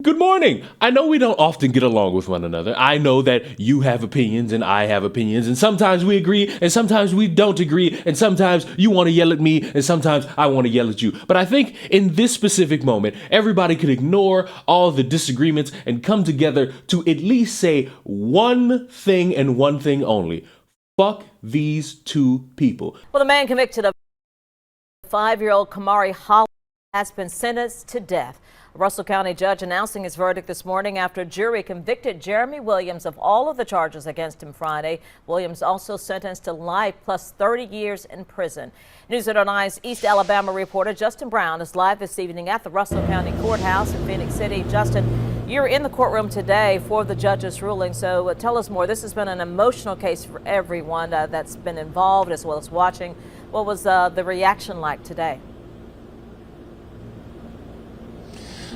Good morning. I know we don't often get along with one another. I know that you have opinions and I have opinions, and sometimes we agree and sometimes we don't agree, and sometimes you want to yell at me and sometimes I want to yell at you. But I think in this specific moment, everybody could ignore all the disagreements and come together to at least say one thing and one thing only. Fuck these two people. Well, the man convicted of 5-year-old Kamari Holland has been sentenced to death. A Russell County judge announcing his verdict this morning after a jury convicted Jeremy Williams of all of the charges against him Friday. Williams also sentenced to life plus 30 years in prison. News 9's East Alabama reporter Justin Brown is live this evening at the Russell County Courthouse in Phoenix City. Justin, you're in the courtroom today for the judge's ruling, so tell us more. This has been an emotional case for everyone that's been involved as well as watching. What was the reaction like today?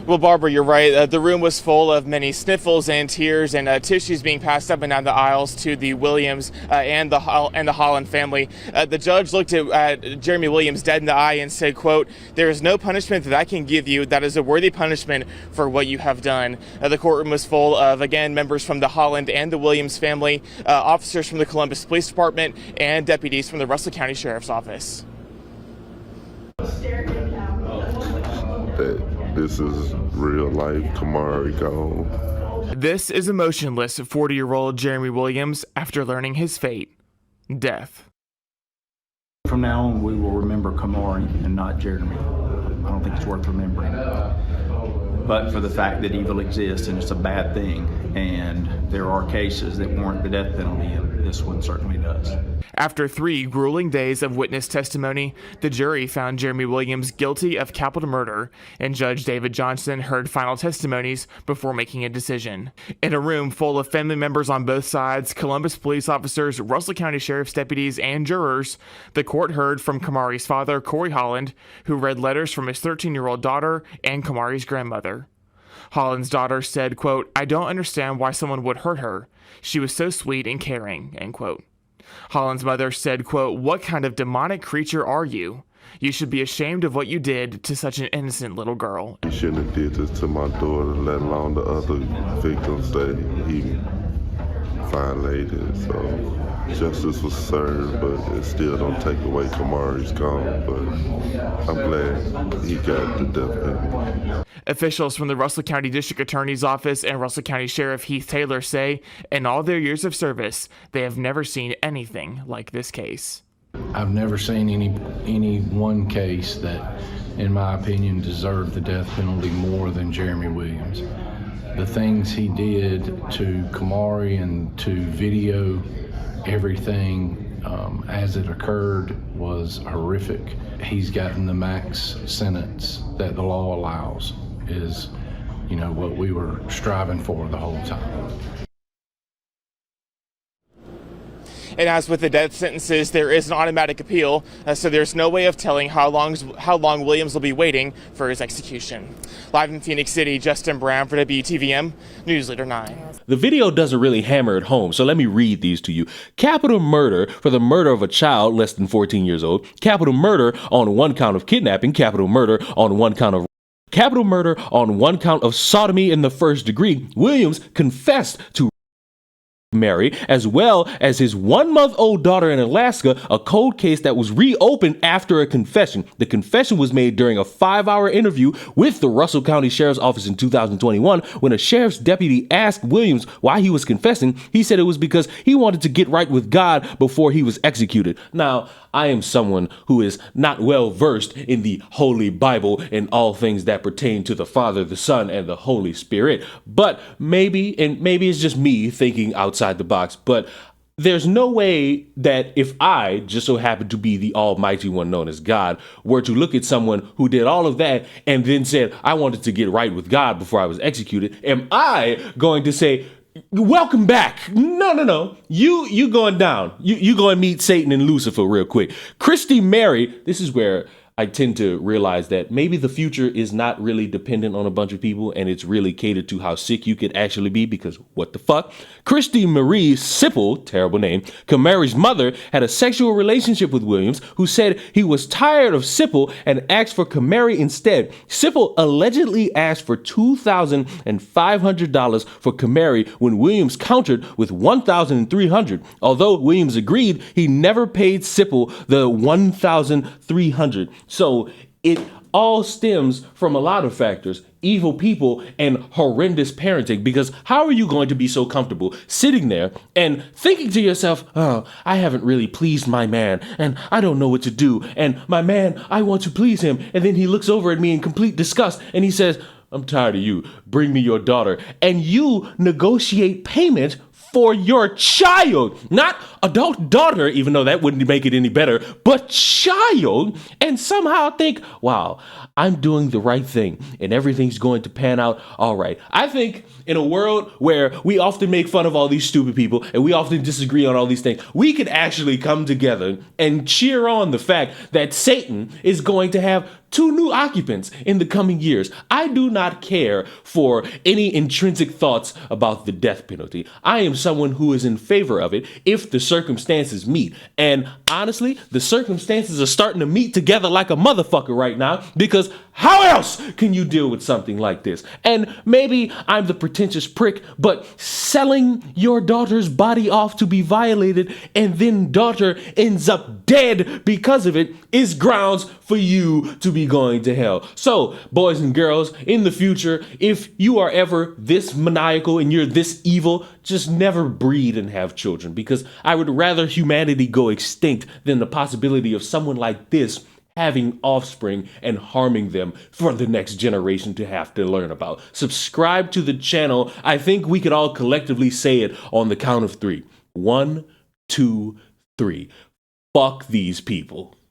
Well, Barbara, you're right. The room was full of many sniffles and tears and tissues being passed up and down the aisles to the Williams and the Holland family. The judge looked at Jeremy Williams dead in the eye and said, quote, "There is no punishment that I can give you that is a worthy punishment for what you have done." The courtroom was full of, again, members from the Holland and the Williams family, officers from the Columbus Police Department, and deputies from the Russell County Sheriff's Office. This is real life Kamari gone. This is emotionless 40-year-old Jeremy Williams after learning his fate, death. From now on, we will remember Kamari and not Jeremy. I don't think it's worth remembering. But for the fact that evil exists and it's a bad thing, and there are cases that warrant the death penalty, and this one certainly does. After 3 grueling days of witness testimony, the jury found Jeremy Williams guilty of capital murder, and Judge David Johnson heard final testimonies before making a decision. In a room full of family members on both sides, Columbus police officers, Russell County Sheriff's deputies, and jurors, the court heard from Kamari's father, Corey Holland, who read letters from his 13-year-old daughter and Kamari's grandmother. Holland's daughter said, quote, "I don't understand why someone would hurt her. She was so sweet and caring," end quote. Holland's mother said, quote, "What kind of demonic creature are you? You should be ashamed of what you did to such an innocent little girl." He shouldn't have did this to my daughter, let alone the other victims that he violated. So justice was served, but it still don't take away Kamari's gone. But I'm glad he got the death penalty. Officials from the Russell County District Attorney's Office and Russell County Sheriff Heath Taylor say in all their years of service, they have never seen anything like this case. I've never seen any one case that, in my opinion, deserved the death penalty more than Jeremy Williams. The things he did to Kamari and to video everything as it occurred was horrific. He's gotten the max sentence that the law allows, is, what we were striving for the whole time. And as with the death sentences, there is an automatic appeal, so there's no way of telling how long Williams will be waiting for his execution. Live in Phoenix City, Justin Brown for WTVM News Leader 9. The video doesn't really hammer it home, so let me read these to you. Capital murder for the murder of a child less than 14 years old. Capital murder on 1 count of kidnapping. Capital murder on 1 count of capital murder on 1 count of sodomy in the 1st degree. Williams confessed to Mary, as well as his 1-month-old daughter in Alaska, a cold case that was reopened after a confession. The confession was made during a 5-hour interview with the Russell County Sheriff's Office in 2021. When a sheriff's deputy asked Williams why he was confessing, he said it was because he wanted to get right with God before he was executed. Now, I am someone who is not well versed in the Holy Bible and all things that pertain to the Father, the Son, and the Holy Spirit, but maybe it's just me thinking outside the box, but there's no way that if I just so happen to be the almighty one known as God were to look at someone who did all of that and then said, I wanted to get right with God before I was executed, am I going to say, welcome back? No. You going down. You go and meet Satan and Lucifer real quick. Christy Mary, this is where I tend to realize that maybe the future is not really dependent on a bunch of people and it's really catered to how sick you could actually be, because what the fuck? Christy Marie Sipple, terrible name, Kamari's mother, had a sexual relationship with Williams, who said he was tired of Sipple and asked for Kamari instead. Sipple allegedly asked for $2,500 for Kamari when Williams countered with $1,300. Although Williams agreed, he never paid Sipple the $1,300. So it all stems from a lot of factors: evil people and horrendous parenting. Because how are you going to be so comfortable sitting there and thinking to yourself, oh, I haven't really pleased my man and I don't know what to do, and my man, I want to please him, and then he looks over at me in complete disgust and he says, I'm tired of you, bring me your daughter, and you negotiate payment for your child, not adult daughter, even though that wouldn't make it any better, but child, and somehow think, wow, I'm doing the right thing and everything's going to pan out all right. I think in a world where we often make fun of all these stupid people and we often disagree on all these things, we could actually come together and cheer on the fact that Satan is going to have 2 new occupants in the coming years. I do not care for any intrinsic thoughts about the death penalty. I am someone who is in favor of it if the circumstances meet. And honestly, the circumstances are starting to meet together like a motherfucker right now, because how else can you deal with something like this? And maybe I'm the pretentious prick, but selling your daughter's body off to be violated and then daughter ends up dead because of it is grounds for you to be going to hell. So, boys and girls, in the future, if you are ever this maniacal and you're this evil, just never breed and have children, because I would rather humanity go extinct than the possibility of someone like this having offspring and harming them for the next generation to have to learn about. Subscribe to the channel. I think we could all collectively say it on the count of 3. 1, 2, 3. Fuck these people.